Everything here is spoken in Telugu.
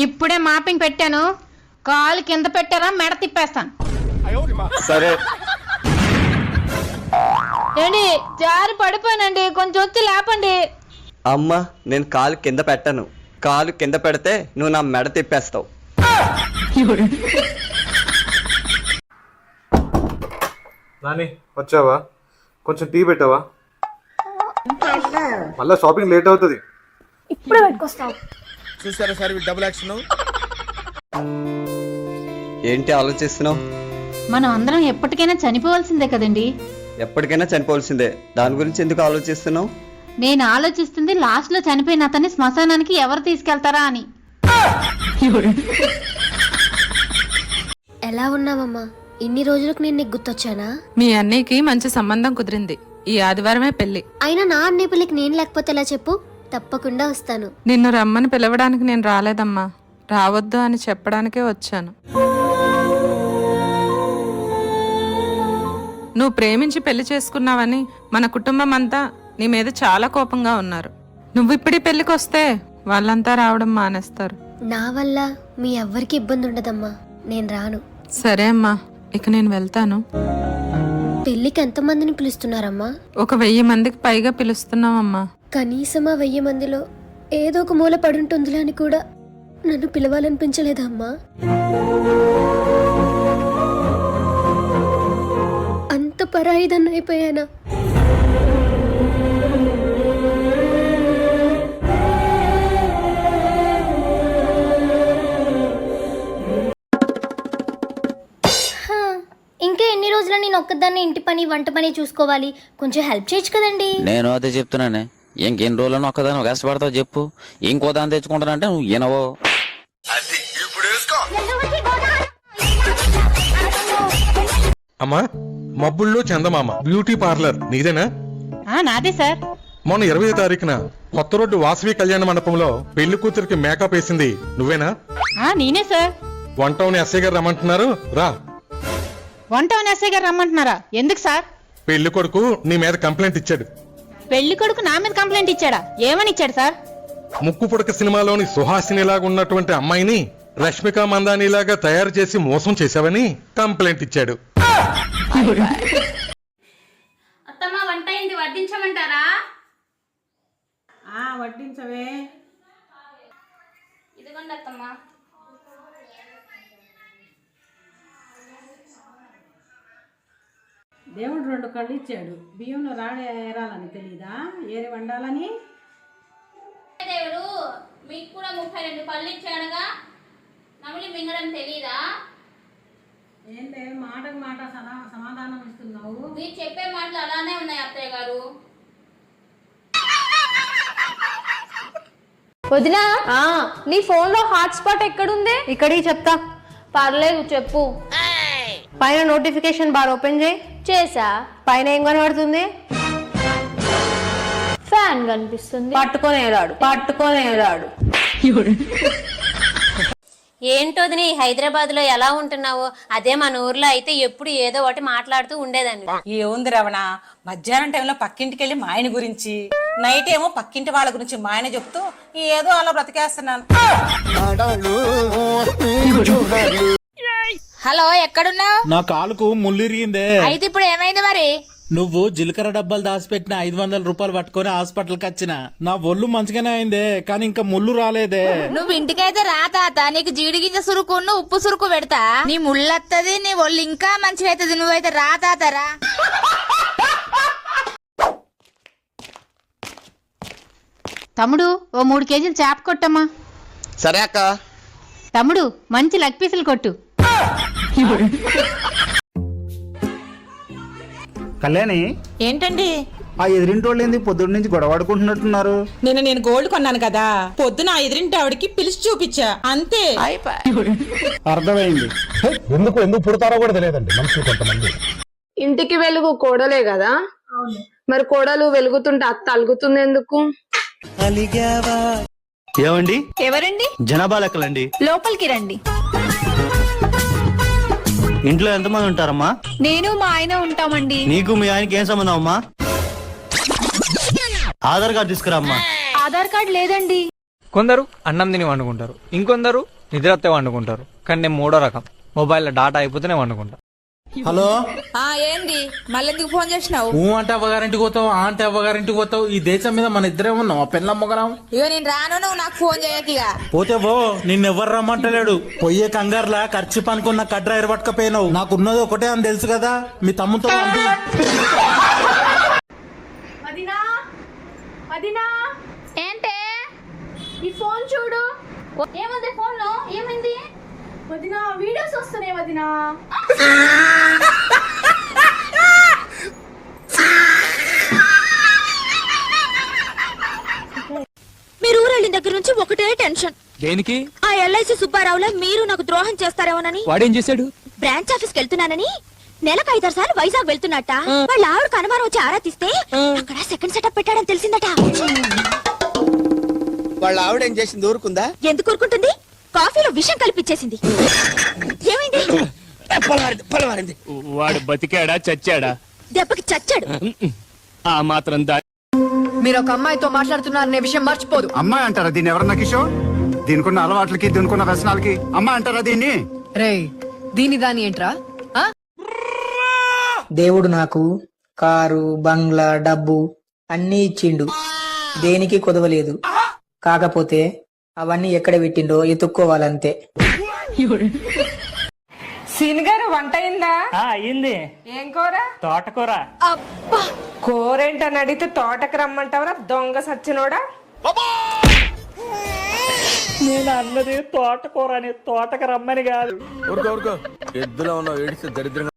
ఇప్పుడే మాపింగ్ పెట్టాను, కాలు కింద పెట్టారా మెడ తిప్పేస్తాను. సరే ఏంటి జారి పడిపోయానండి, కొంచెం వచ్చి లేపండి. అమ్మా నేను కాలు కింద పెట్టను, కాలు కింద పెడితే నువ్వు నా మెడ తిప్పేస్తావు. నాని వచ్చావా? కొంచెం టీ పెట్టావా? మళ్ళా షాపింగ్ లేట్ అవుతుంది. ఇప్పుడే పెట్టుకొస్తావు. చూసారా సార్ డబుల్ యాక్షన్. ఏంటి ఆలోచిస్తున్నావు? మనం అందరం ఎప్పటికైనా చనిపోవాల్సిందే కదండి. ఎప్పటికైనా చనిపోవాల్సిందే, దాని గురించి ఎందుకు ఆలోచిస్తున్నావు? నేను ఆలోచిస్తుంది లాస్ట్ లో చనిపోయిన అతన్ని శ్మశానానికి ఎవరు తీసుకెళ్తారా అని. ఎలా ఉన్నావమ్మా? ఇన్ని రోజులకు నేను నీకు గుర్తొచ్చానా? మీ అన్నయ్యకి మంచి సంబంధం కుదిరింది, ఈ ఆదివారమే పెళ్లి. అయినా నా అన్నయ్య పెళ్ళికి నేను లేకపోతే ఎలా చెప్పు? తప్పకుండా వస్తాను. నిన్ను రమ్మని పిలవడానికి నేను రాలేదమ్మా, రావద్దు అని చెప్పడానికే వచ్చాను. నువ్వు ప్రేమించి పెళ్లి చేసుకున్నావని మన కుటుంబం అంతా నీ మీద చాలా కోపంగా ఉన్నారు. నువ్వు ఇప్పుడీ పెళ్లికి వస్తే వాళ్ళంతా రావడం మానేస్తారు. నా వల్ల మీ ఎవ్వరికి ఇబ్బంది ఉండదమ్మా, నేను రాను. సరే అమ్మా, ఇక నేను వెళ్తాను. పెళ్లికి ఎంతమందిని పిలుస్తున్నారమ్మా? 1000 మందికి పైగా పిలుస్తున్నామమ్మా. కనీసం ఆ 1000 మందిలో ఏదో ఒక మూల పడుంటుందిలే అని కూడా నన్ను పిలవాలనిపించలేదమ్మా. అంత పరాయిదన్న అయిపోయానా? ఇంకా ఎన్ని రోజులు నేను ఒక్కదాన్ని ఇంటి పని వంట పని చూసుకోవాలి? కొంచెం హెల్ప్ చేయొచ్చు కదండి. నేను అదే చెప్తున్నానే, ఇంకెన్ని రోజులను ఒక్కదాన్ని కష్టపడతావు చెప్పు. ఇంకో దాన్ని తెచ్చుకుంటానంటే నువ్వు వినవో. అమ్మా మబ్బుల్లో చందమామ బ్యూటీ పార్లర్ నీదేనా? నాదే సార్. మొన్న 20వ తారీఖున కొత్త రోడ్డు వాసవి కళ్యాణ మండపంలో పెళ్లి కూతురికి మేకప్ వేసింది నువ్వేనా? నేనే సార్. వన్ టౌన్ ఎస్ఐ గారు రమ్మంటున్నారు, రా. వంట ఎస్ఐ గారు రమ్మంటున్నారా? ఎందుకు సార్? పెళ్లి కొడుకు నీ మీద కంప్లైంట్ ఇచ్చాడు. పెళ్లి కొడుకు నా మీద కంప్లైంట్ ఇచ్చాడా? ఏమని ఇచ్చాడు సార్? ముక్కు పుడక సినిమాలోని సుహాసినిలాగా ఉన్నటువంటి అమ్మాయిని రష్మిక మందానిలాగా తయారు చేసి మోసం చేశావని కంప్లైంట్ ఇచ్చాడు. అత్తమ్మ వంట అయింది, వడ్డించమంటారా? వడ్డించవే. ఇదిగోండి అత్తమ్మ. దేవుడు 2 కళ్ళు ఇచ్చాడు, బియ్యంలో రాడే ఏరాలని తెలీదా? ఏరి వండాలని. దేవుడు మీకు కూడా 32 కళ్ళు ఇచ్చాడుగా, నమిలి మింగడం తెలీదా? ఏంటే మాటకు మాట సమాధానం ఇస్తున్నావు? మీరు చెప్పే మాటలు అలానే ఉన్నాయి అత్తయ్య గారు. వదినా, నీ ఫోన్ లో హాట్స్పాట్ ఎక్కడుంది? ఇక్కడికి చెప్తా. పర్లేదు చెప్పు. పైన నోటిఫికేషన్ బార్ ఓపెన్ చేయి. చేసా. పైన ఏం కనబడుతుంది? ఫ్యాన్ కనిపిస్తుంది. పట్టుకొని ఏలాడు. ఏంటోదిని హైదరాబాద్ లో ఎలా ఉంటున్నావో అదే మన ఊర్లో అయితే ఎప్పుడు ఏదో ఒకటి మాట్లాడుతూ ఉండేదాన్ని. ఏముంది రవణ, మధ్యాహ్నం టైంలో పక్కింటికి వెళ్ళి మా ఆయన గురించి, నైట్ ఏమో పక్కింటి వాళ్ళ గురించి మా ఆయన చెప్తూ ఏదో అలా బ్రతికేస్తున్నాను. హలో, ఎక్కడున్నావు? నా కాలుకు ముళ్ళిరిగిందే. అయితే ఇప్పుడు ఏమైంది మరి? నువ్వు జీలకర్ర డబ్బాలు దాచిపెట్టిన 500 రూపాయలు పట్టుకొని హాస్పిటల్కి వచ్చిన. నా ఒళ్ళు మంచిగానే అయిందే, కానీ ఇంకా ముళ్ళు రాలేదే. నువ్వు ఇంటికైతే రా తాత, నీకు జీడిగింజ సురుకును ఉప్పు సురుకు పెడతా. నీ ముళ్ళత్తది, నీ ఒళ్ళు ఇంకా మంచిగా అవుతుంది. నువ్వైతే రా తాత రా. తమ్ముడు, ఓ 3 కేజీలు చేప కొట్టమ్మా. సరే అక్క. తమ్ముడు, మంచి లెగ్ పీసులు కొట్టు. కళ్యాణి, ఏంటండి ఆ ఎదిరింటోళ్ళు ఏంది పొద్దున్న నుంచి గొడవాడుకుంటున్నట్టున్నారు? నేను గోల్డ్ కొన్నాను కదా, పొద్దున ఆ ఎదురింటి ఆవిడకి పిలిచి చూపించా, అంతే. అర్థమైంది. ఎందుకు పుడతారో కూడా తెలియదండి మనుషులు కొంతమంది. ఇంటికి వెలుగు కోడలే కదా, మరి కోడలు వెలుగుతుంటే అత్త అలుగుతుంది ఎందుకు? ఏమండి? ఎవరండి? జనాభా లెక్కలండి. లోపలికి రండి. ఇంట్లో ఎంతమంది ఉంటారమ్మా? నేను మా ఆయన ఉంటామండి. నీకు మీ ఆయనకి ఏం సంబంధం అమ్మా? ఆధార్ కార్డు తీసుకురామ్మా. ఆధార్ కార్డు లేదండి. కొందరు అన్నం తిని వండుకుంటారు, ఇంకొందరు నిద్రతే వండుకుంటారు. కానీ నేను మూడో రకం, మొబైల్లో డాటా అయిపోతేనే వండుకుంటా. హలో ఏంది మళ్ళెందుకు ఫోన్ చేసినావు? ఊ అంటే అవ్వగారింటికి పోతావు, ఆ అంటే అవ్వగారింటికి పోతావు. ఈ దేశం మీద మన ఇద్దరే ఉన్నాం, ఆ పెళ్ళమ్మగలం. ఇగో నేను రాను, నువ్వు నాకు ఫోన్ చేయకిగా. పోతే పో, నిన్నెవ్వరు రమ్మంటలేడు. పొయ్యే కంగారులా ఖర్చు పనుకున్న కడ్రాయిరు పట్టుకపోయినావు. నాకున్నది ఒకటే అని తెలుసు కదా, మీ తమ్ముతో పంపి. ఏంటే ఈ ఫోన్ చూడు. ఏముంది ఫోన్ లో? ఏమైంది వదినా? వీడియోస్ వస్తున్నాయి వదినా. మీరు ఊరెళ్ళిన దగ్గర నుంచి ఒకటే టెన్షన్. దేనికి? ఆ ఎల్ఐసి సుబ్బారావులో మీరు నాకు ద్రోహం చేస్తారేమోనని. వాడేం చేశాడు? బ్రాంచ్ ఆఫీస్కి వెళ్తున్నానని నెలకు 5-6 సార్లు వైజాగ్ వెళ్తున్నట్ట. వాళ్ళ ఆవిడకు అనుమానం వచ్చి ఆరా తీస్తే అక్కడ సెకండ్ సెటప్ పెట్టాడని తెలిసిందట. వాళ్ళ ఆవిడ ఏం చేసింది? ఊరుకుందా? ఎందుకు ఊరుకుంటుంది? కాఫీలో విషం కలిపిచ్చేసింది. ఏమైంది? పొలవారింది. వాడు బతికాడా చచ్చాడా? దెబ్బకి చచ్చాడు. ఆ మాత్రం మీరు ఒక అమ్మాయితో మాట్లాడుతున్నారనే విషయం మర్చిపోదు. అమ్మాయి అంటారా దీన్ని? ఎవరన్నా కిషోర్? దీనికున్న అలవాట్లకి, దీనికున్న వ్యసనాలకి అమ్మాయి అంటారా దీన్ని? రేయ్ దీని దాని ఏంట్రా? దేవుడు నాకు కారు, బంగ్లా, డబ్బు అన్నీ ఇచ్చిండు, దేనికి కొదవలేదు. కాకపోతే అవన్నీ ఎక్కడ పెట్టిండో ఎత్తుక్కోవాలంతే. సీన్ గారు వంట అయిందా? అయింది. ఏం కూర? తోటకూర. కూర ఏంటని అడిగితే తోటకు రమ్మంటావరా దొంగ సచ్చినోడా? నేను అన్నది తోటకూర అని, తోటకు రమ్మని కాదు. ఊరుకో ఎద్దులో ఉన్న ఏడిస్తే దరిద్రంగా